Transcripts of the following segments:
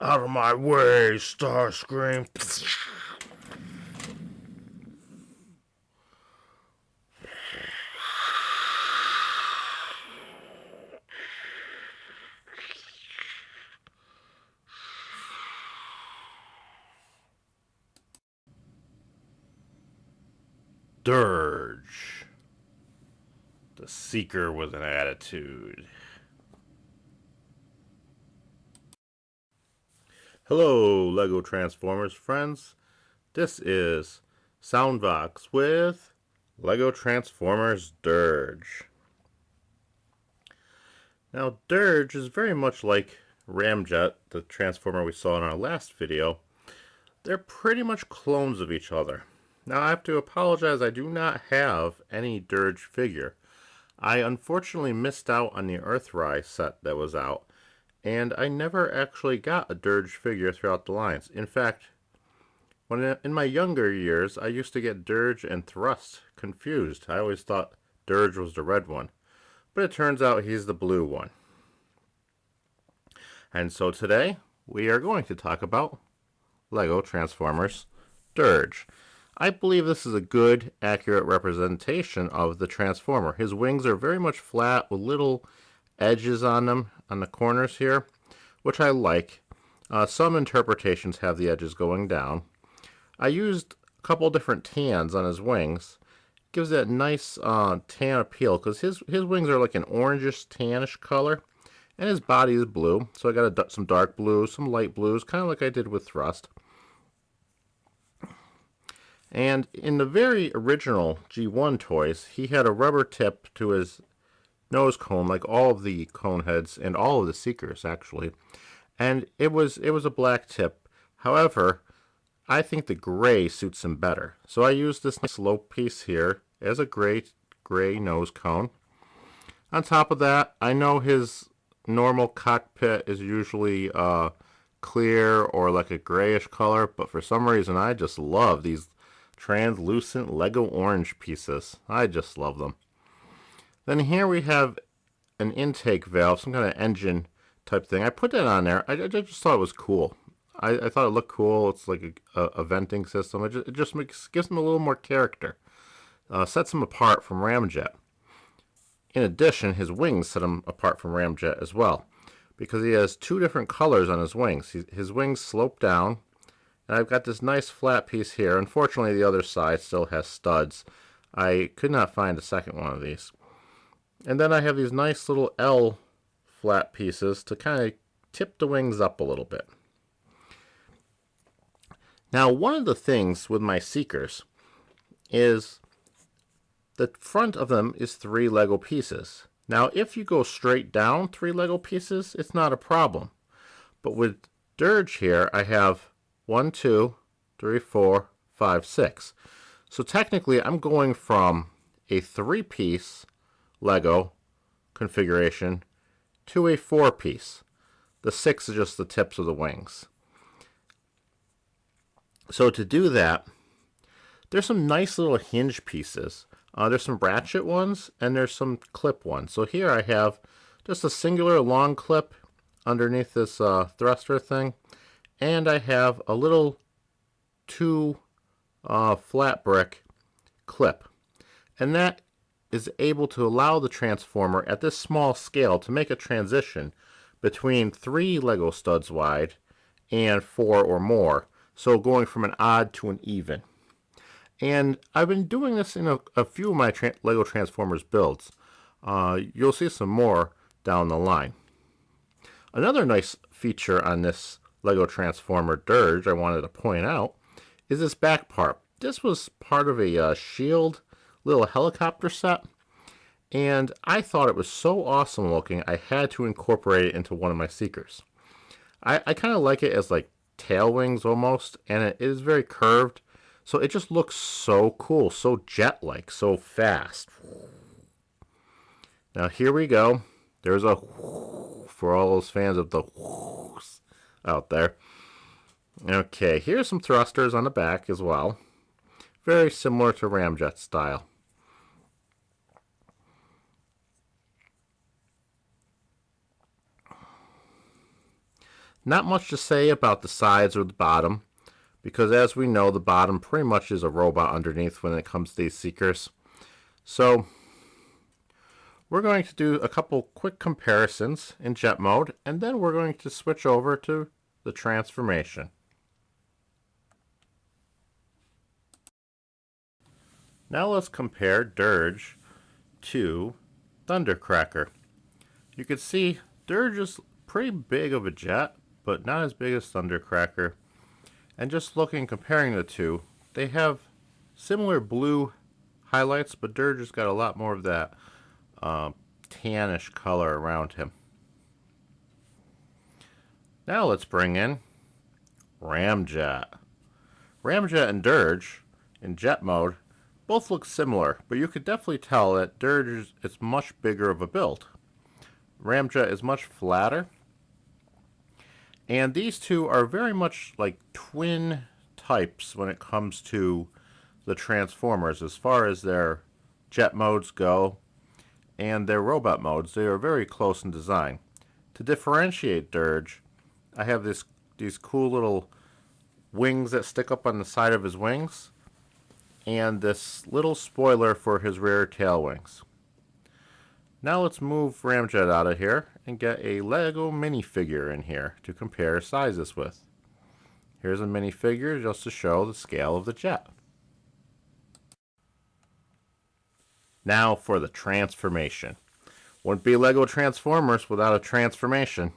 Out of my way, Starscream. Dirge, the seeker with an attitude. Hello, LEGO Transformers friends. This is Soundvox with LEGO Transformers Dirge. Now, Dirge is very much like Ramjet, the Transformer we saw in our last video. They're pretty much clones of each other. Now, I have to apologize, I do not have any Dirge figure. I unfortunately missed out on the Earthrise set that was out, and I never actually got a Dirge figure throughout the lines. In fact, in my younger years, I used to get Dirge and Thrust confused. I always thought Dirge was the red one, but it turns out he's the blue one. And so today, we are going to talk about LEGO Transformers Dirge. I believe this is a good, accurate representation of the Transformer. His wings are very much flat with little edges on them on the corners here, which I like. Some interpretations have the edges going down. I used a couple different tans on his wings. Gives that nice tan appeal because his wings are like an orangish tannish color, and his body is blue. So I got some dark blues, some light blues, kind of like I did with Thrust. And in the very original G1 toys, he had a rubber tip to his nose cone, like all of the Coneheads and all of the Seekers, actually. And it was a black tip. However, I think the gray suits him better. So I used this nice slope piece here as a gray nose cone. On top of that, I know his normal cockpit is usually clear or like a grayish color, but for some reason I just love these translucent Lego orange pieces. I just love them. Then here we have an intake valve, some kind of engine type thing. I put that on there. I just thought it was cool. I thought it looked cool. It's like a venting system. It just gives him a little more character. Sets him apart from Ramjet. In addition, his wings set him apart from Ramjet as well, because he has two different colors on his wings. His wings slope down, and I've got this nice flat piece here. Unfortunately, the other side still has studs. I could not find a second one of these. And then I have these nice little L flat pieces to kind of tip the wings up a little bit. Now, one of the things with my Seekers is the front of them is 3 Lego pieces. Now, if you go straight down 3 Lego pieces, it's not a problem. But with Dirge here, I have 1, 2, 3, 4, 5, 6. So technically, I'm going from a 3-piece Lego configuration to a 4-piece. The 6 is just the tips of the wings. So to do that, there's some nice little hinge pieces. There's some ratchet ones and there's some clip ones. So here I have just a singular long clip underneath this thruster thing, and I have a little 2 flat brick clip, and that is able to allow the Transformer at this small scale to make a transition between 3 Lego studs wide and 4 or more, so going from an odd to an even. And I've been doing this in a few of my Lego Transformers builds. You'll see some more down the line. Another nice feature on this LEGO Transformer Dirge I wanted to point out is this back part. This was part of a Shield little helicopter set, and I thought it was so awesome looking I had to incorporate it into one of my Seekers. I kind of like it as like tail wings almost, and it is very curved, so it just looks so cool, so jet-like, so fast. Now here we go. There's a for all those fans of the out there. Okay, here's some thrusters on the back as well. Very similar to Ramjet style. Not much to say about the sides or the bottom, because as we know, the bottom pretty much is a robot underneath when it comes to these Seekers. So we're going to do a couple quick comparisons in jet mode, and then we're going to switch over to the transformation. Now let's compare Dirge to Thundercracker. You can see Dirge is pretty big of a jet, but not as big as Thundercracker. And just looking, comparing the two, they have similar blue highlights, but Dirge has got a lot more of that tannish color around him. Now let's bring in Ramjet. Ramjet and Dirge in jet mode both look similar, but you could definitely tell that Dirge is much bigger of a build. Ramjet is much flatter, and these two are very much like twin types when it comes to the Transformers as far as their jet modes go and their robot modes. They are very close in design. To differentiate Dirge, I have these cool little wings that stick up on the side of his wings, and this little spoiler for his rear tail wings. Now let's move Ramjet out of here and get a Lego minifigure in here to compare sizes with. Here's a minifigure just to show the scale of the jet. Now for the transformation. Wouldn't be Lego Transformers without a transformation.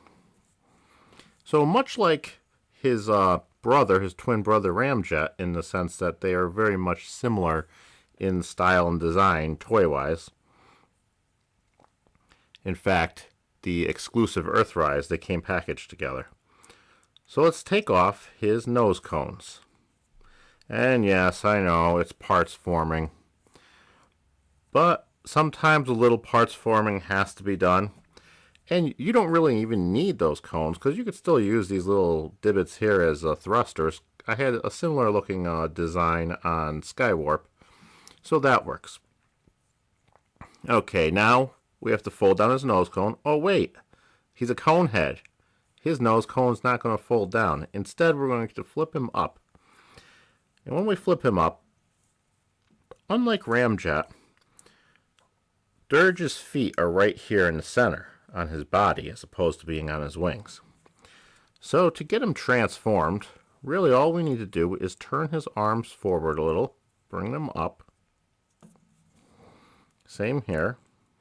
So much like his brother, his twin brother Ramjet, in the sense that they are very much similar in style and design, toy-wise. In fact, the exclusive Earthrise, they came packaged together. So let's take off his nose cones. And yes, I know, it's parts forming. But sometimes a little parts forming has to be done. And you don't really even need those cones, because you could still use these little divots here as thrusters. I had a similar looking design on Skywarp, so that works. Okay, now we have to fold down his nose cone. Oh wait, he's a Conehead. His nose cone's not going to fold down. Instead, we're going to flip him up. And when we flip him up, unlike Ramjet, Dirge's feet are right here in the center on his body as opposed to being on his wings. So to get him transformed, really all we need to do is turn his arms forward a little, bring them up. Same here.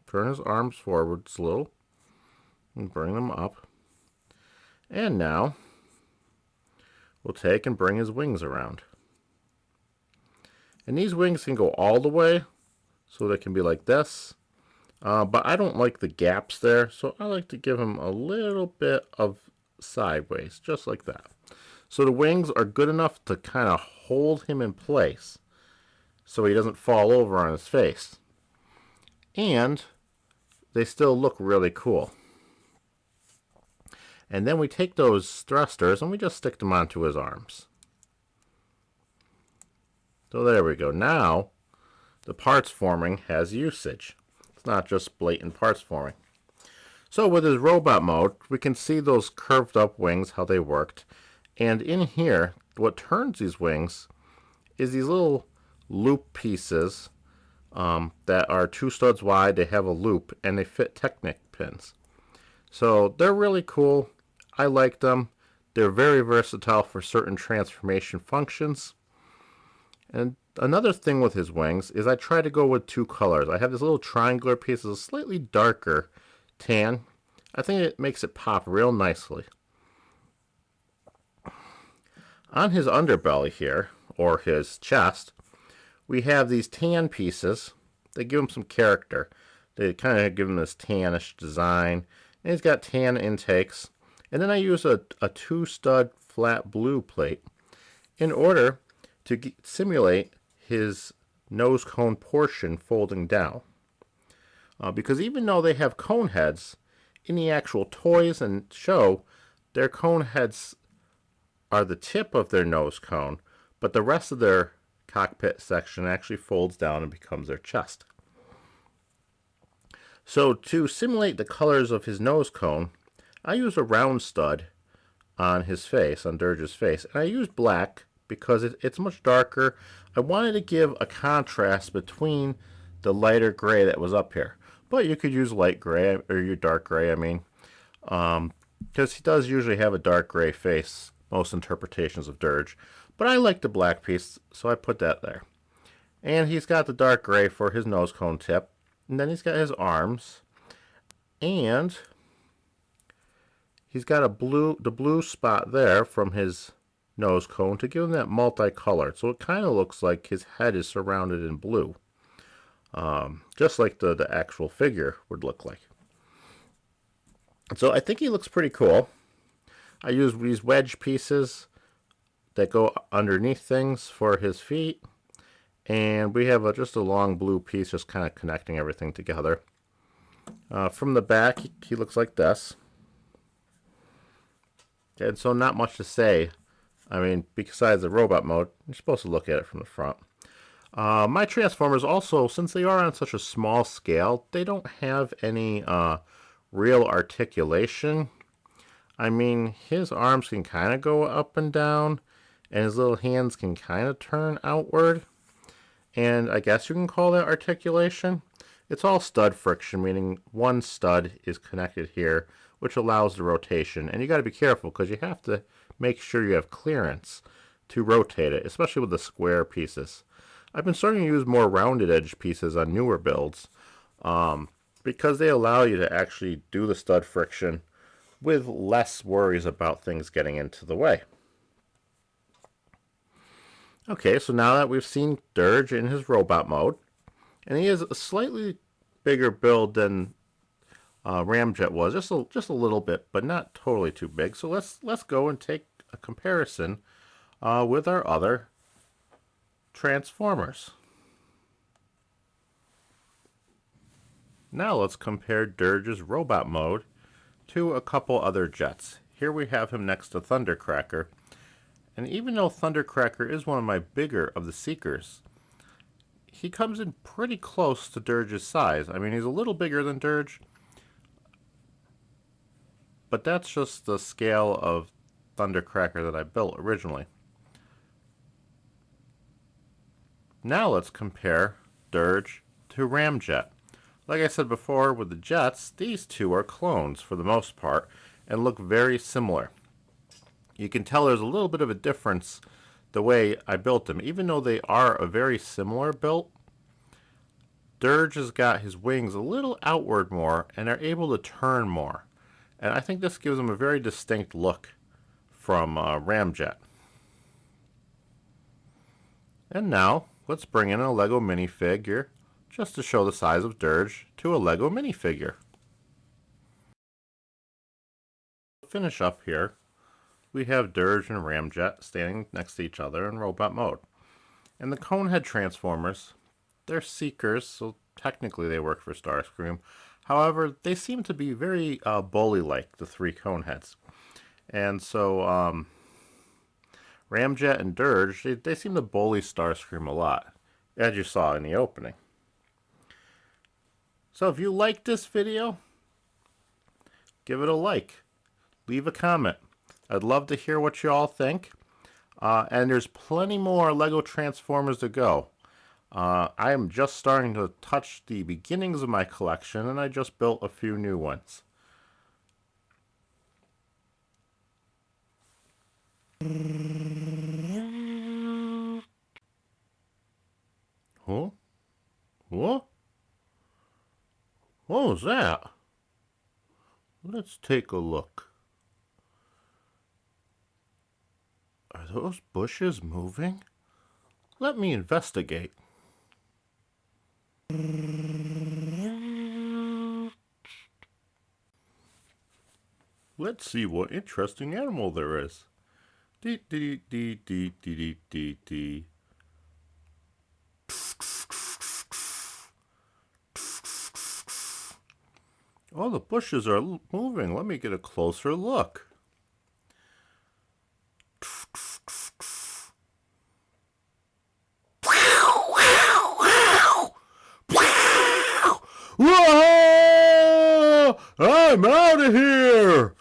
Turn his arms forwards a little and bring them up. And now we'll take and bring his wings around. And these wings can go all the way, so they can be like this. But I don't like the gaps there, so I like to give him a little bit of sideways, just like that. So the wings are good enough to kind of hold him in place so he doesn't fall over on his face. And they still look really cool. And then we take those thrusters and we just stick them onto his arms. So there we go. Now the parts forming has usage. It's not just blatant parts forming. So with his robot mode, we can see those curved up wings, how they worked. And in here, what turns these wings is these little loop pieces that are 2 studs wide. They have a loop and they fit Technic pins. So they're really cool. I like them. They're very versatile for certain transformation functions. And another thing with his wings is I try to go with 2 colors. I have this little triangular piece of slightly darker tan. I think it makes it pop real nicely. On his underbelly here, or his chest, we have these tan pieces. They give him some character. They kind of give him this tannish design. And he's got tan intakes. And then I use a 2 stud flat blue plate in order to simulate his nose cone portion folding down. Because even though they have cone heads, in the actual toys and show, their cone heads are the tip of their nose cone, but the rest of their cockpit section actually folds down and becomes their chest. So to simulate the colors of his nose cone, I use a round stud on his face, on Dirge's face. And I used black because it's much darker. I wanted to give a contrast between the lighter gray that was up here. But you could use light gray, or your dark gray, I mean. Because he does usually have a dark gray face, most interpretations of Dirge. But I like the black piece, so I put that there. And he's got the dark gray for his nose cone tip. And then he's got his arms. And he's got the blue spot there from his nose cone to give him that multicolored. So it kind of looks like his head is surrounded in blue. Just like the actual figure would look like. So I think he looks pretty cool. I use these wedge pieces that go underneath things for his feet. And we have just a long blue piece just kind of connecting everything together. From the back, he looks like this. And so not much to say. I mean, besides the robot mode, you're supposed to look at it from the front. My Transformers also, since they are on such a small scale, they don't have any real articulation. I mean, his arms can kind of go up and down, and his little hands can kind of turn outward. And I guess you can call that articulation. It's all stud friction, meaning one stud is connected here, which allows the rotation. And you got to be careful because you have to make sure you have clearance to rotate it, especially with the square pieces. I've been starting to use more rounded edge pieces on newer builds because they allow you to actually do the stud friction with less worries about things getting into the way. Okay, so now that we've seen Dirge in his robot mode, and he has a slightly bigger build than Ramjet was, just a little bit, but not totally too big. So let's go and take a comparison with our other Transformers. Now let's compare Dirge's robot mode to a couple other jets. Here we have him next to Thundercracker. And even though Thundercracker is one of my bigger of the Seekers, he comes in pretty close to Dirge's size. I mean, he's a little bigger than Dirge, but that's just the scale of Thundercracker that I built originally. Now let's compare Dirge to Ramjet. Like I said before with the jets, these two are clones for the most part and look very similar. You can tell there's a little bit of a difference the way I built them. Even though they are a very similar build, Dirge has got his wings a little outward more and are able to turn more. And I think this gives them a very distinct look from Ramjet. And now, let's bring in a Lego minifigure just to show the size of Dirge to a Lego minifigure. To finish up here, we have Dirge and Ramjet standing next to each other in robot mode. And the Conehead Transformers, they're Seekers, so technically they work for Starscream. However, they seem to be very bully-like, the three Coneheads. And so, Ramjet and Dirge, they seem to bully Starscream a lot, as you saw in the opening. So if you liked this video, give it a like. Leave a comment. I'd love to hear what you all think. And there's plenty more Lego Transformers to go. I am just starting to touch the beginnings of my collection, and I just built a few new ones. Huh? What? What was that? Let's take a look. Are those bushes moving? Let me investigate. Let's see what interesting animal there is. Dee dee dee dee dee dee dee dee. Oh, the bushes are moving. Let me get a closer look. Whoa! I'm out of here!